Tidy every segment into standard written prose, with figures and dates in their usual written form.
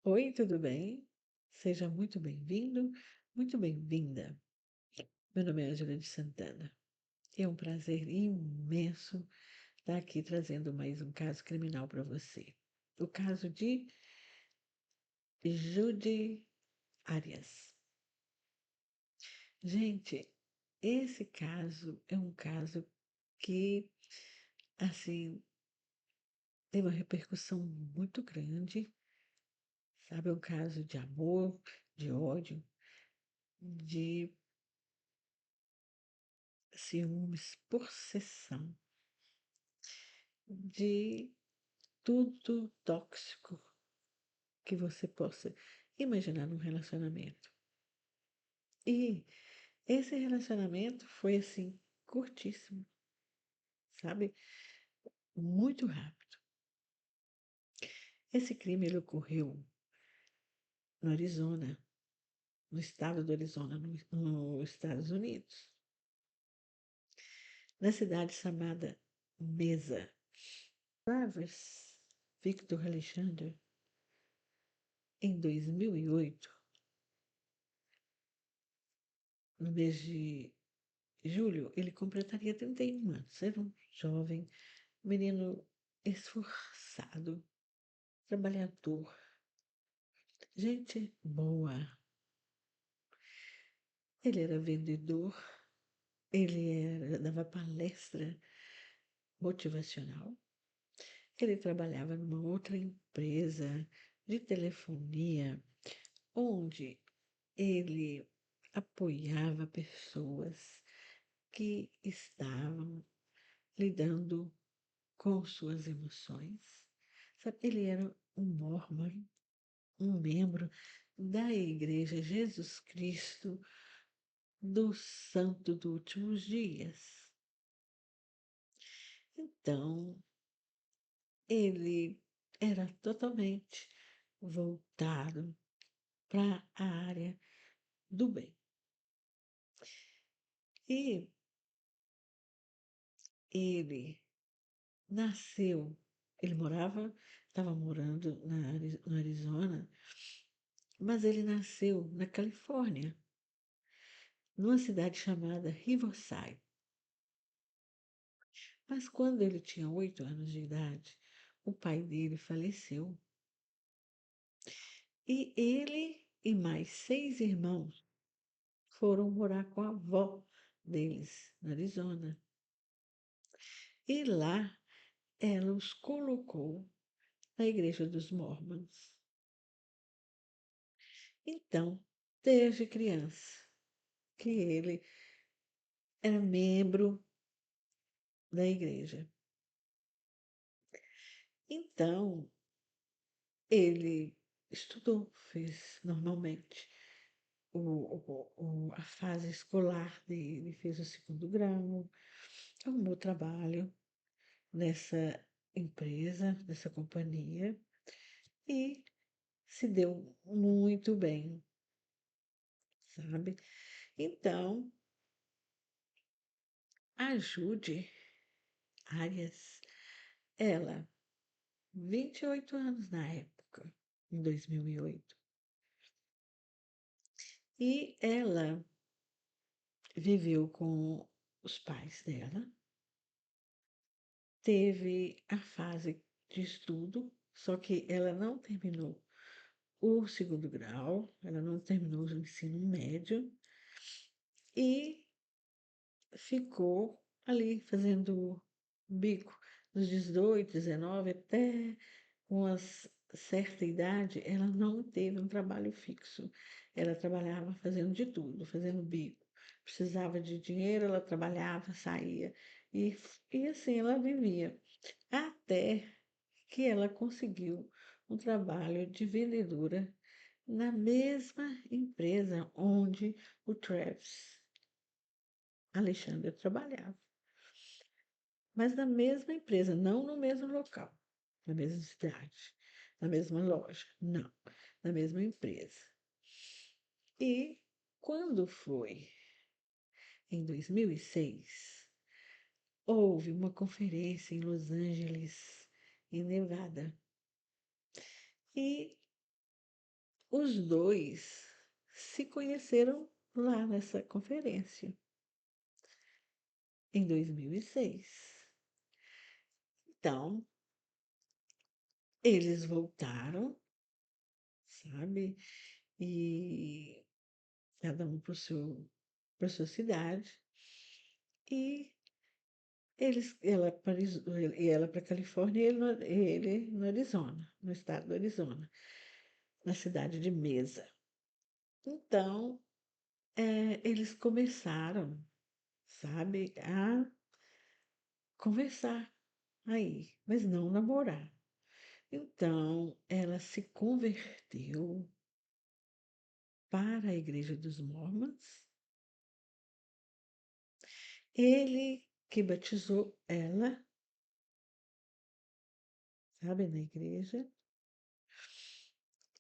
Oi, tudo bem? Seja muito bem-vindo, muito bem-vinda. Meu nome é Ângela de Santana. É um prazer imenso estar aqui trazendo mais um caso criminal para você. O caso de Judy Arias. Gente, esse caso é um caso que, assim, tem uma repercussão muito grande, sabe? É um caso de amor, de ódio, de ciúmes, possessão, de tudo tóxico que você possa imaginar num relacionamento. E esse relacionamento foi assim, curtíssimo, sabe? Muito rápido. Esse crime ele ocorreu no Arizona, no estado do Arizona, nos Estados Unidos, na cidade chamada Mesa. Travis Victor Alexander, em 2008, no mês de julho, ele completaria 31 anos. Era um jovem menino esforçado, trabalhador, gente boa. Ele era vendedor, dava palestra motivacional. Ele trabalhava numa outra empresa de telefonia, onde ele apoiava pessoas que estavam lidando com suas emoções. Sabe, ele era um mormon, um membro da Igreja Jesus Cristo do Santo dos Últimos Dias. Então, ele era totalmente voltado para a área do bem. E ele nasceu, estava morando no Arizona, mas ele nasceu na Califórnia, numa cidade chamada Riverside. Mas quando ele tinha 8 anos de idade, o pai dele faleceu. E ele e mais 6 irmãos foram morar com a avó deles, na Arizona. E lá ela os colocou na igreja dos Mormons. Então, desde criança, que ele era membro da igreja. Então, ele estudou, fez normalmente a fase escolar dele, fez o segundo grau, arrumou trabalho nessa empresa, nessa companhia, e se deu muito bem, sabe? Então, a Judy Arias, ela, 28 anos na época, em 2008, e ela viveu com os pais dela, teve a fase de estudo, só que ela não terminou o segundo grau, ela não terminou o ensino médio e ficou ali fazendo bico dos 18, 19 até uma certa idade, ela não teve um trabalho fixo. Ela trabalhava fazendo de tudo, fazendo bico. Precisava de dinheiro, ela trabalhava, saía. E assim ela vivia. Até que ela conseguiu um trabalho de vendedora na mesma empresa onde o Travis Alexandre trabalhava. Mas na mesma empresa, não no mesmo local, na mesma cidade, na mesma loja, não, na mesma empresa. E quando foi em 2006, houve uma conferência em Los Angeles, em Nevada. E os dois se conheceram lá nessa conferência, em 2006. Então, eles voltaram, sabe? E cada um para sua cidade. E ela para Califórnia e ele no Arizona, no estado do Arizona, na cidade de Mesa. Então, eles começaram, sabe, a conversar aí, mas não namorar. Então, ela se converteu para a Igreja dos Mormons. Ele que batizou ela, sabe, na igreja.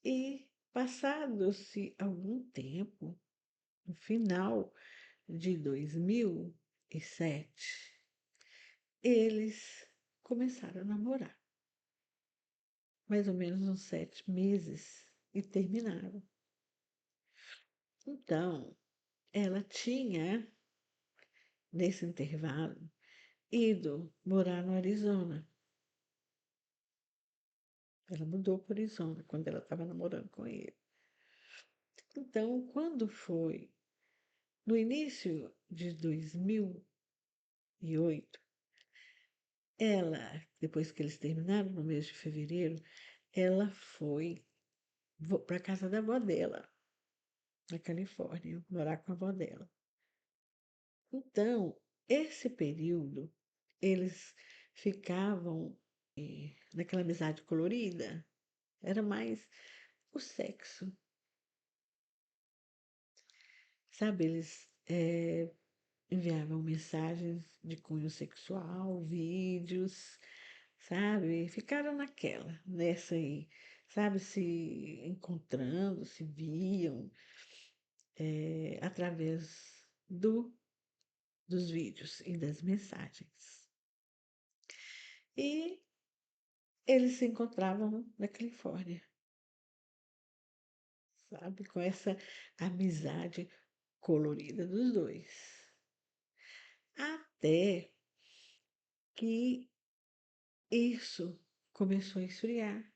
E passado-se algum tempo, no final de 2007, eles começaram a namorar, mais ou menos uns 7 meses, e terminaram. Então, ela tinha, nesse intervalo, ido morar no Arizona. Ela mudou para o Arizona quando ela estava namorando com ele. Então, quando foi no início de 2008, ela, depois que eles terminaram, no mês de fevereiro, ela foi para a casa da avó dela, na Califórnia, morar com a avó dela. Então, esse período, eles ficavam naquela amizade colorida, era mais o sexo, sabe? Eles enviavam mensagens de cunho sexual, vídeos, sabe? Ficaram nessa aí, sabe? Se encontrando, se viam através dos vídeos e das mensagens. E eles se encontravam na Califórnia, sabe? Com essa amizade colorida dos dois. Até que isso começou a esfriar.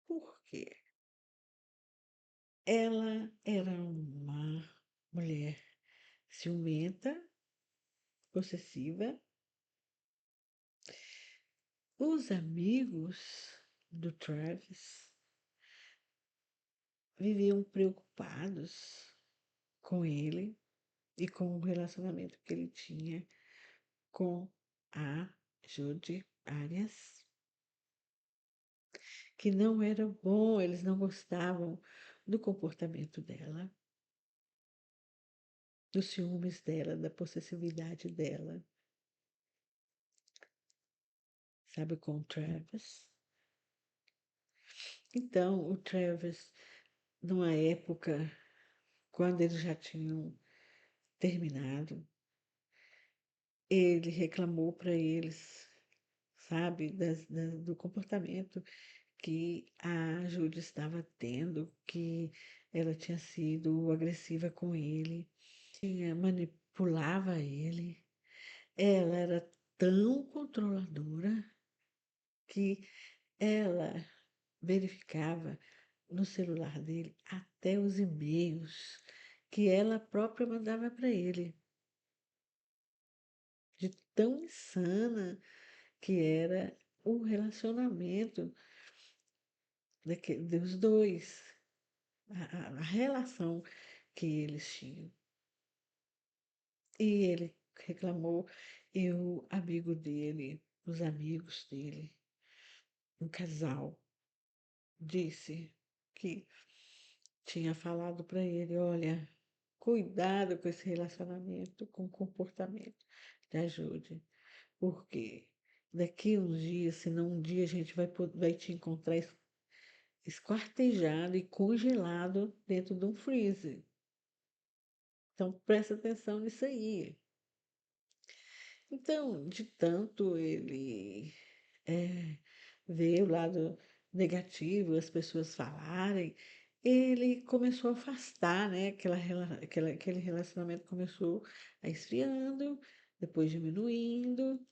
Por quê? Ela era uma mulher ciumenta, possessiva. Os amigos do Travis viviam preocupados com ele e com o relacionamento que ele tinha com a Judy Arias, que não era bom, eles não gostavam do comportamento dela, dos ciúmes dela, da possessividade dela, sabe, com o Travis. Então, o Travis, numa época, quando eles já tinham terminado, ele reclamou para eles, sabe, do comportamento que a Júlia estava tendo, que ela tinha sido agressiva com ele, manipulava ele. Ela era tão controladora que ela verificava no celular dele até os e-mails que ela própria mandava para ele, de tão insana que era o relacionamento dos dois, a relação que eles tinham. E ele reclamou, e o amigo dele, os amigos dele, um casal, disse que tinha falado para ele: olha, cuidado com esse relacionamento, com o comportamento, te ajude, porque daqui uns dias, senão um dia a gente vai te encontrar esquartejado e congelado dentro de um freezer. Então, presta atenção nisso aí. Então, de tanto ele ver o lado negativo, as pessoas falarem, ele começou a afastar, né? Aquele relacionamento começou a esfriando, depois diminuindo,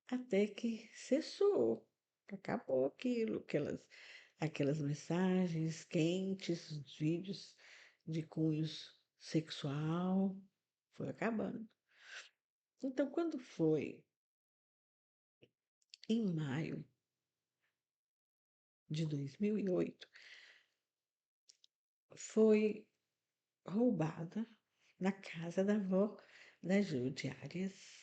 até que cessou, acabou aquilo, aquelas mensagens quentes, os vídeos de cunhos sexual, foi acabando. Então, quando foi em maio de 2008, foi roubada na casa da avó da Jude Arias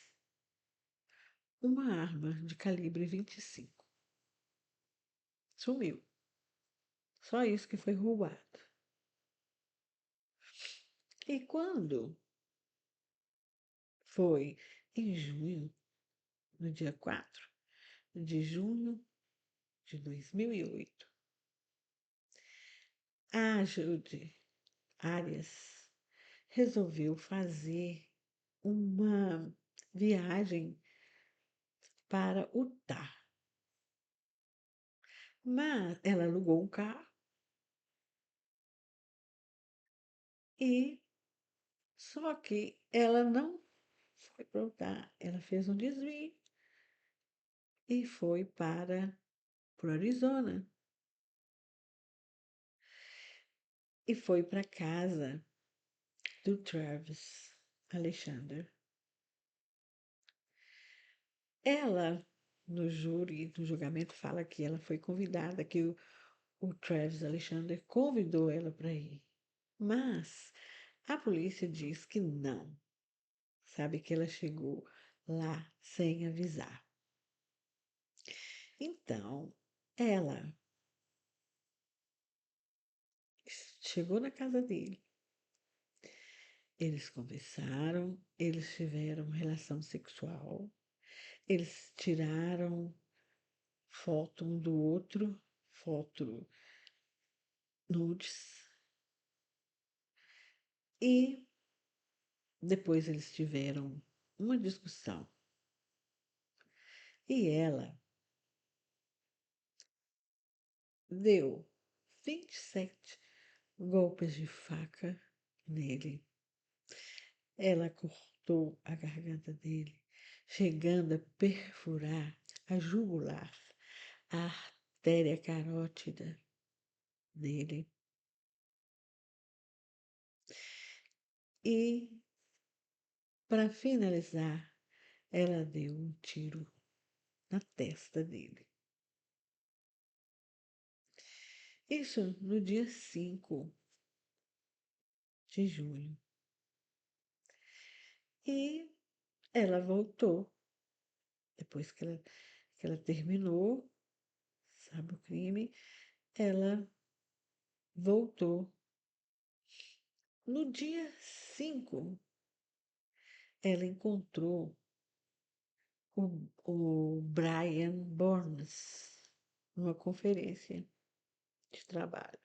uma arma de calibre 25. Sumiu. Só isso que foi roubado. E quando foi em junho, no dia 4 de junho de 2008, a Jude Arias resolveu fazer uma viagem para Utah. Mas ela alugou um carro e só que ela não foi para Utah, ela fez um desvio e foi para o Arizona e foi para casa do Travis Alexander. Ela, no júri, no julgamento, fala que ela foi convidada, que o Travis Alexander convidou ela para ir. Mas a polícia diz que não, sabe que ela chegou lá sem avisar. Então, ela chegou na casa dele, eles conversaram, eles tiveram relação sexual, eles tiraram foto um do outro, foto nudes, e depois eles tiveram uma discussão. E ela deu 27 golpes de faca nele. Ela cortou a garganta dele, chegando a perfurar a jugular, a artéria carótida dele. E, para finalizar, ela deu um tiro na testa dele. Isso no dia 5 de junho. E ela voltou, depois que ela terminou, sabe, o crime, ela voltou. No dia 5, ela encontrou o Brian Burns numa conferência de trabalho.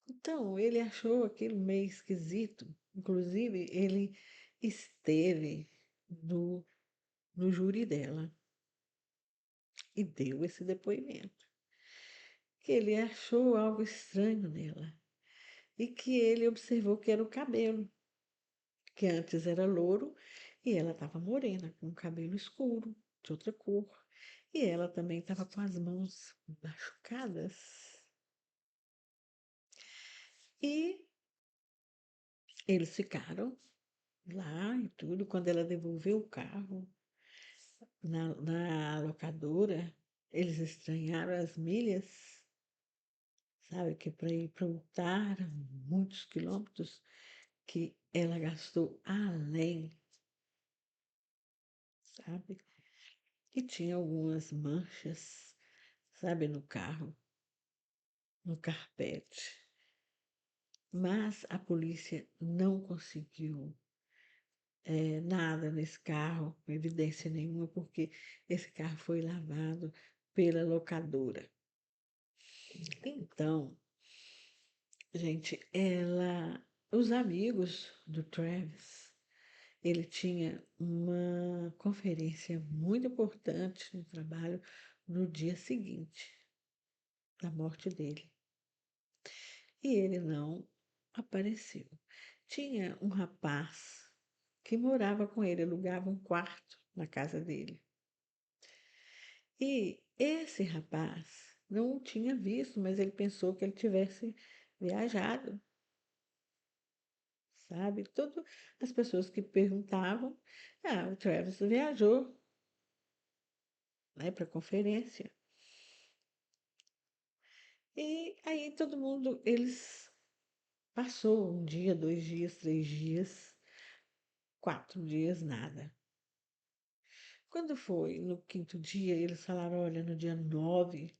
Então, ele achou aquilo meio esquisito. Inclusive, ele esteve no júri dela e deu esse depoimento. Que ele achou algo estranho nela e que ele observou que era o cabelo, que antes era louro e ela estava morena, com o cabelo escuro, de outra cor. E ela também estava com as mãos machucadas. E eles ficaram lá e tudo. Quando ela devolveu o carro na locadora, eles estranharam as milhas, sabe? Que para ir para Utah, muitos quilômetros, que ela gastou além, sabe? E tinha algumas manchas, sabe, no carro, no carpete. Mas a polícia não conseguiu nada nesse carro, evidência nenhuma, porque esse carro foi lavado pela locadora. Então, gente, os amigos do Travis, ele tinha uma conferência muito importante no trabalho no dia seguinte. da morte dele. E ele não apareceu. Tinha um rapaz que morava com ele, alugava um quarto na casa dele. E esse rapaz não o tinha visto, mas ele pensou que ele tivesse viajado, sabe? Todas as pessoas que perguntavam, o Travis viajou, né, para conferência. E aí todo mundo, eles passou um dia, 2 dias, 3 dias, 4 dias, nada. Quando foi no quinto dia, eles falaram, olha, no dia 9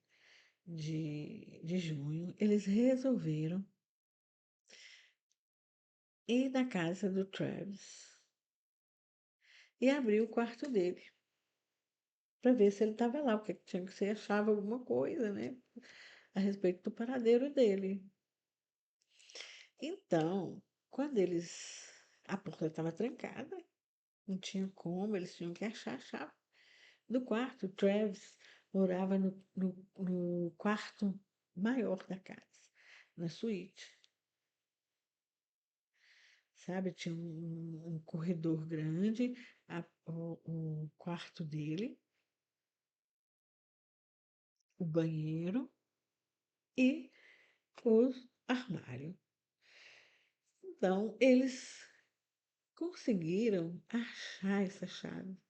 de junho, eles resolveram ir na casa do Travis e abrir o quarto dele para ver se ele estava lá, porque tinha que ser achava alguma coisa, né, a respeito do paradeiro dele. Então, quando eles a porta estava trancada, não tinha como, eles tinham que achar a chave do quarto. O Travis morava no quarto maior da casa, na suíte. Sabe, tinha um corredor grande, o quarto dele, o banheiro e o armário. Então, eles conseguiram achar essa chave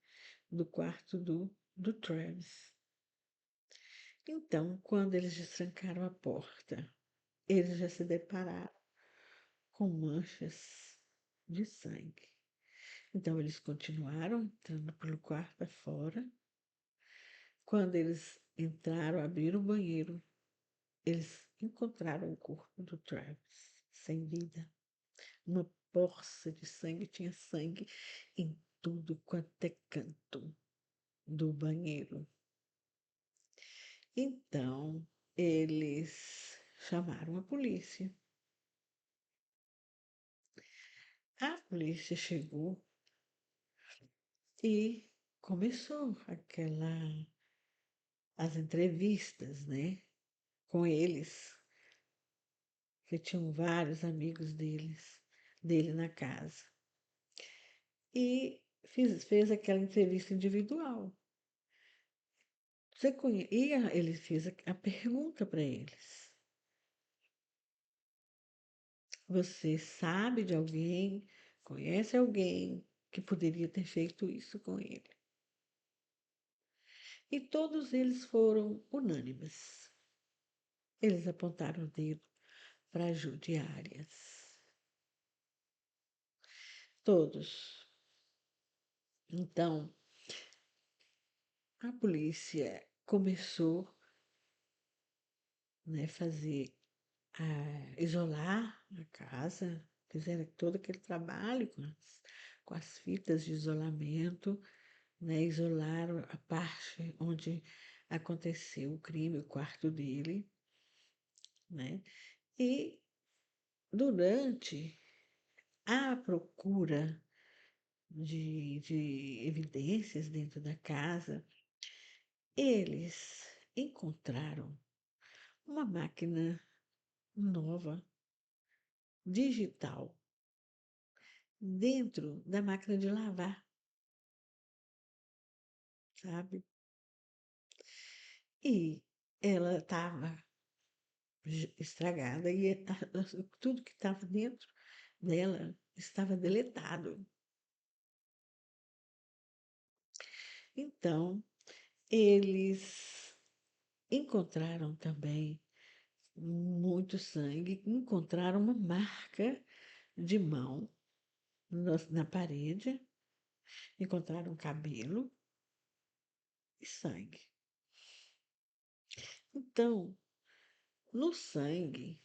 do quarto do Travis. Então, quando eles destrancaram a porta, eles já se depararam com manchas de sangue. Então, eles continuaram entrando pelo quarto afora. Quando eles entraram, abriram o banheiro, eles encontraram o corpo do Travis, sem vida. Uma poça de sangue, tinha sangue em tudo quanto é canto do banheiro. Então, eles chamaram a polícia. A polícia chegou e começou as entrevistas, né, com eles, que tinham vários amigos dele na casa. E fez aquela entrevista individual. Ele fez a pergunta para eles. Você sabe de alguém, conhece alguém que poderia ter feito isso com ele? E todos eles foram unânimes. Eles apontaram o dedo para Judy Arias. Todos. Então, a polícia começou, né, isolar a casa, fizeram todo aquele trabalho com as fitas de isolamento, né, isolaram a parte onde aconteceu o crime, o quarto dele, né, e durante a procura de evidências dentro da casa, eles encontraram uma máquina nova, digital, dentro da máquina de lavar, sabe? E ela estava estragada e tudo que estava dentro dela estava deletado. Então, eles encontraram também muito sangue, encontraram uma marca de mão na parede, encontraram cabelo e sangue. Então, no sangue,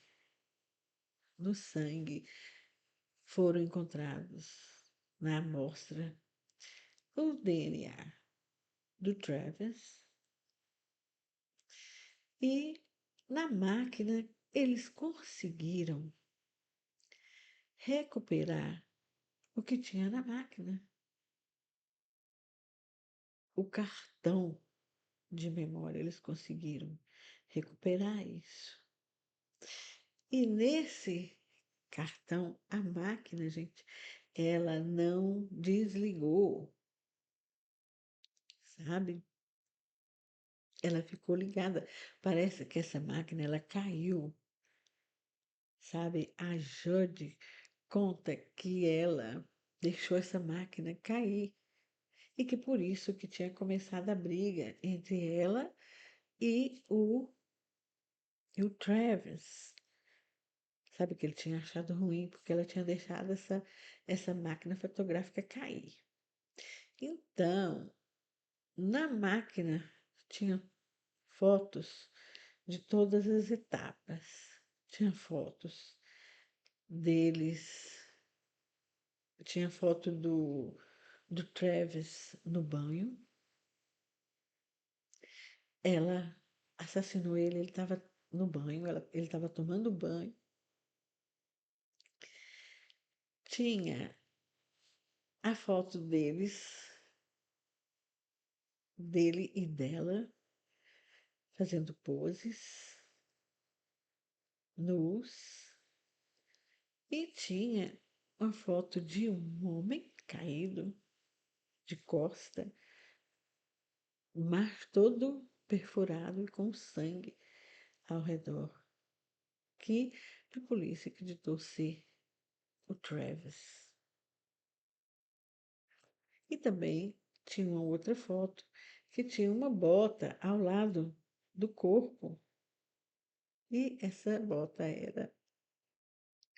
no sangue foram encontrados na amostra o DNA do Travis e na máquina eles conseguiram recuperar o que tinha na máquina, o cartão de memória, eles conseguiram recuperar isso. E nesse cartão, a máquina, gente, ela não desligou, sabe? Ela ficou ligada. Parece que essa máquina, ela caiu, sabe? A Jode conta que ela deixou essa máquina cair e que por isso que tinha começado a briga entre ela e o Travis. Sabe que ele tinha achado ruim porque ela tinha deixado essa máquina fotográfica cair. Então, na máquina tinha fotos de todas as etapas. Tinha fotos deles, tinha foto do Travis no banho. Ela assassinou ele estava no banho, ele estava tomando banho. Tinha a foto dele e dela, fazendo poses, nus, e tinha uma foto de um homem caído de costa, mas todo perfurado e com sangue ao redor, que a polícia acreditou ser o Travis. E também tinha uma outra foto que tinha uma bota ao lado do corpo. E essa bota era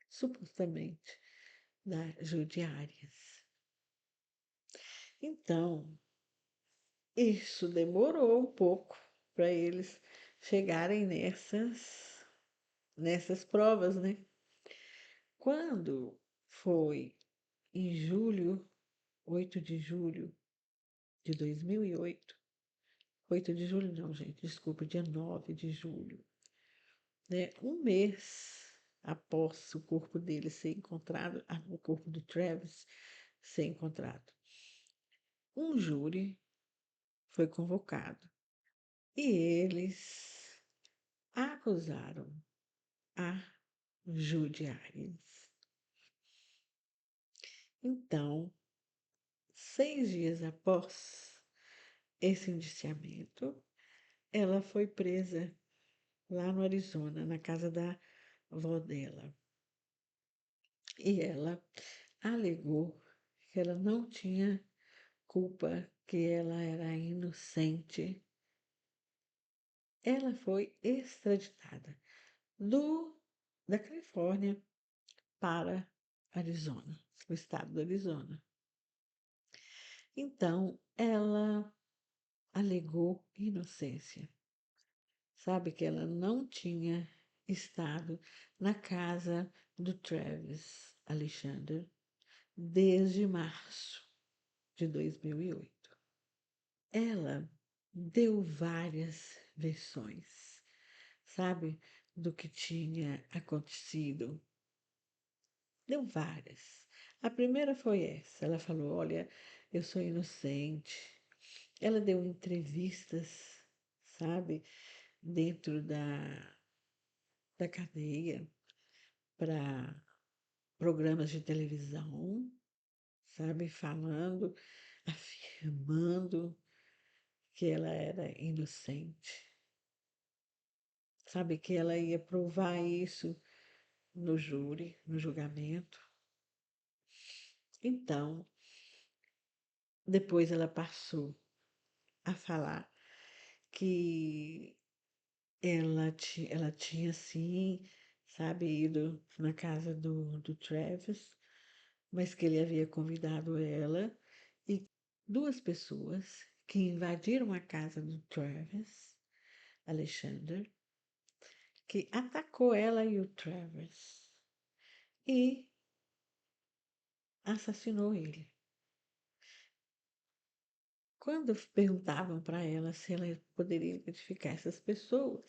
supostamente da Judy Arias. Então, isso demorou um pouco para eles chegarem nessas provas, né? Quando foi em julho, 8 de julho de 2008, 8 de julho não, gente, desculpa, dia 9 de julho, né? Um mês após o corpo dele ser encontrado, o corpo do Travis ser encontrado, um júri foi convocado e eles acusaram a Judy Arias. Então, 6 dias após esse indiciamento, ela foi presa lá no Arizona, na casa da avó dela. E ela alegou que ela não tinha culpa, que ela era inocente. Ela foi extraditada da Califórnia para Arizona, o estado do Arizona. Então, ela alegou inocência. Sabe que ela não tinha estado na casa do Travis Alexander desde março de 2008. Ela deu várias versões, sabe, do que tinha acontecido. Deu várias. A primeira foi essa. Ela falou: Olha, eu sou inocente. Ela deu entrevistas, sabe, dentro da cadeia para programas de televisão, sabe, falando, afirmando que ela era inocente, sabe, que ela ia provar isso no júri, no julgamento. Então, depois ela passou a falar que ela tinha sim, sabe, ido na casa do Travis, mas que ele havia convidado ela e duas pessoas que invadiram a casa do Travis, Alexander, que atacou ela e o Travis e assassinou ele. Quando perguntavam para ela se ela poderia identificar essas pessoas,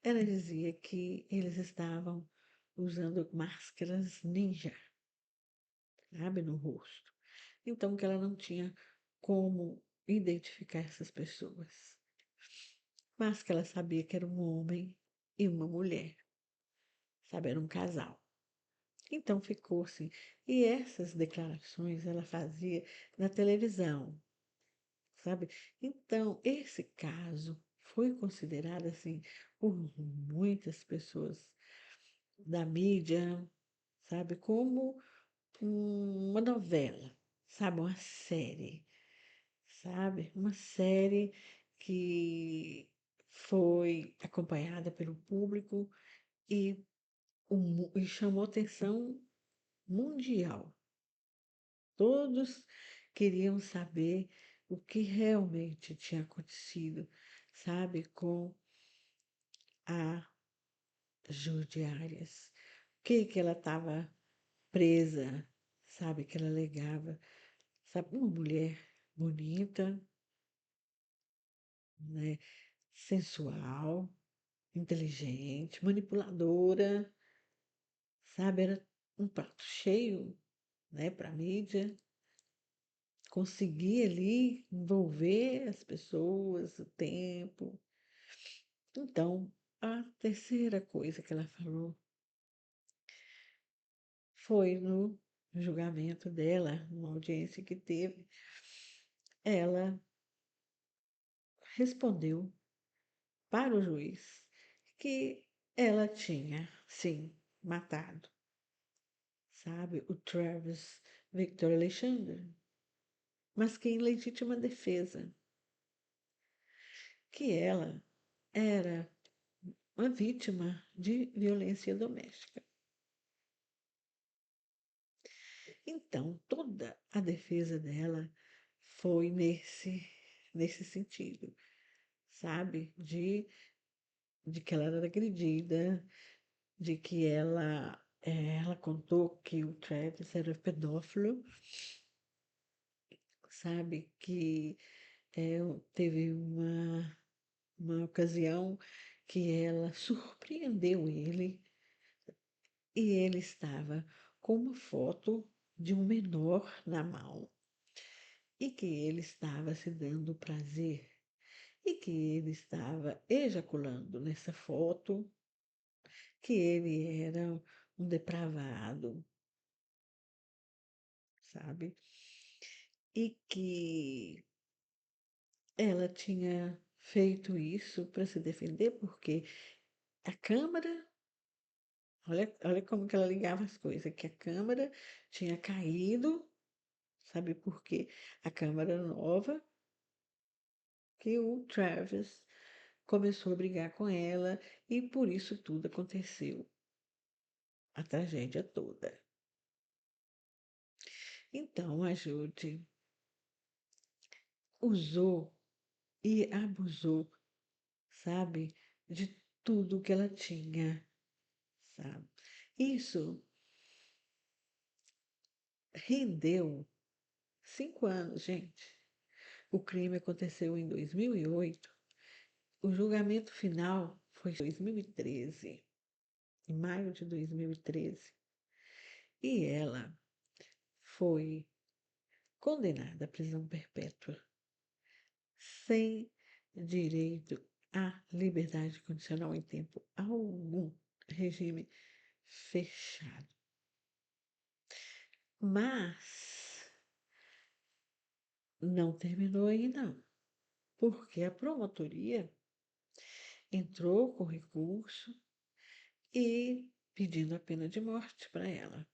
ela dizia que eles estavam usando máscaras ninja, sabe, no rosto. Então, que ela não tinha como identificar essas pessoas. mas que ela sabia que era um homem e uma mulher, sabe? Era um casal. Então ficou assim. E essas declarações ela fazia na televisão, sabe? Então, esse caso foi considerado assim por muitas pessoas da mídia, sabe, como uma novela, sabe, uma série, sabe? Uma série que foi acompanhada pelo público e, e chamou atenção mundial. Todos queriam saber o que realmente tinha acontecido, sabe, com a Judy Arias. O que que ela estava presa, sabe, que ela alegava, sabe, uma mulher bonita, né, sensual, inteligente, manipuladora, sabe, era um prato cheio, né, para a mídia. Conseguir ali envolver as pessoas, o tempo. Então, a terceira coisa que ela falou foi no julgamento dela, numa audiência que teve, ela respondeu para o juiz que ela tinha, sim, matado, sabe, o Travis Victor Alexander, mas que em legítima defesa, que ela era uma vítima de violência doméstica. Então, toda a defesa dela foi nesse sentido, sabe? De que ela era agredida, de que ela contou que o Travis era pedófilo, sabe? Que teve uma ocasião que ela surpreendeu ele e ele estava com uma foto de um menor na mão e que ele estava se dando prazer e que ele estava ejaculando nessa foto, que ele era um depravado, sabe? E que ela tinha feito isso para se defender porque a câmera, olha como que ela ligava as coisas, que a câmera tinha caído, sabe por quê? A câmera nova que o Travis começou a brigar com ela e por isso tudo aconteceu, a tragédia toda. Então a Judy usou e abusou, sabe, de tudo que ela tinha, sabe? Isso rendeu 5 anos, gente. O crime aconteceu em 2008. O julgamento final foi em 2013, em maio de 2013. E ela foi condenada à prisão perpétua, sem direito à liberdade condicional em tempo algum, regime fechado. Mas não terminou aí não, porque a promotoria entrou com recurso e pedindo a pena de morte para ela.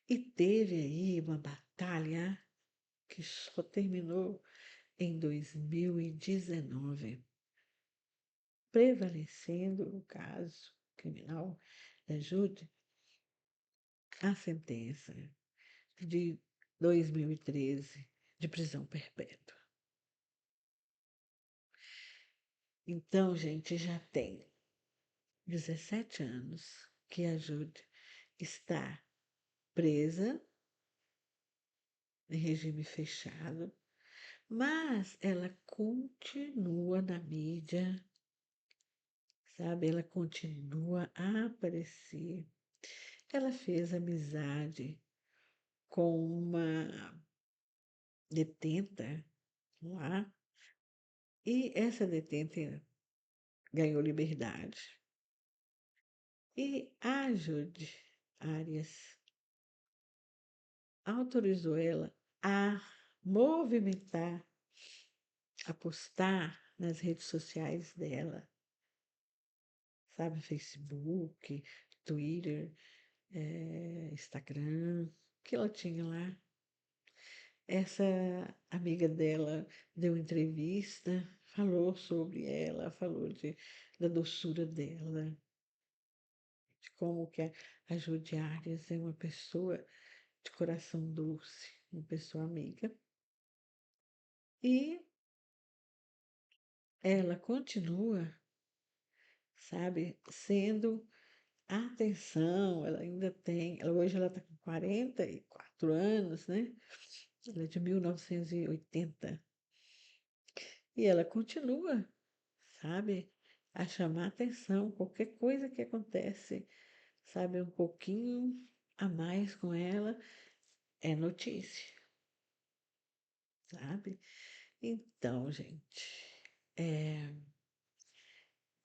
E teve aí uma batalha que só terminou em 2019, prevalecendo o caso criminal da Jude a sentença de 2013 de prisão perpétua. Então, gente, já tem 17 anos que a Jude está presa em regime fechado, mas ela continua na mídia, sabe? Ela continua a aparecer. Ela fez amizade com uma detenta lá E essa detenta ganhou liberdade. E a Jude Arias autorizou ela a movimentar, a postar nas redes sociais dela, sabe, Facebook, Twitter, Instagram, que ela tinha lá. Essa amiga dela deu entrevista, falou sobre ela, falou da doçura dela, de como que a Jude Arias é uma pessoa de coração doce, uma pessoa amiga. E ela continua, sabe, sendo a atenção, ela ainda tem, hoje ela está com 44 anos, né? Ela é de 1980. E ela continua, sabe, a chamar atenção, qualquer coisa que acontece, sabe, um pouquinho a mais com ela é notícia, sabe? Então, gente,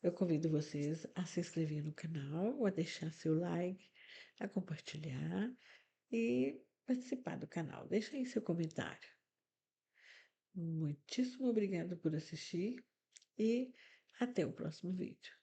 eu convido vocês a se inscrever no canal, a deixar seu like, a compartilhar e participar do canal. Deixa aí seu comentário. Muitíssimo obrigada por assistir e até o próximo vídeo.